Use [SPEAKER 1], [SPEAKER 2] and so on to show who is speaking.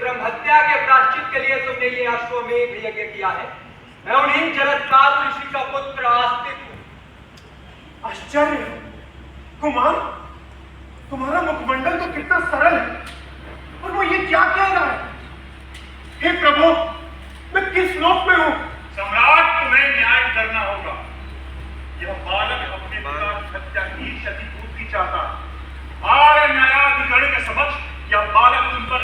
[SPEAKER 1] ब्रह्म हत्या के प्रायश्चित के लिए तुमने ये अश्वमेध यज्ञ किया है। मैं उन्हीं जरत्काल ऋषि का पुत्र आस्तिक हूं।
[SPEAKER 2] आश्चर्य कुमार, तुम्हारा मुखमंडल तो कितना सरल है और वो ये क्या कह रहा है? हे प्रभु, मैं किस लोक में हूं?
[SPEAKER 3] सम्राट, तुम्हें न्याय करना होगा। यह बालक अपने पिता की हत्या की क्षतिपूर्ति चाहता है। आर्य न्यायाधिकरण के समक्ष यह बालक तुम पर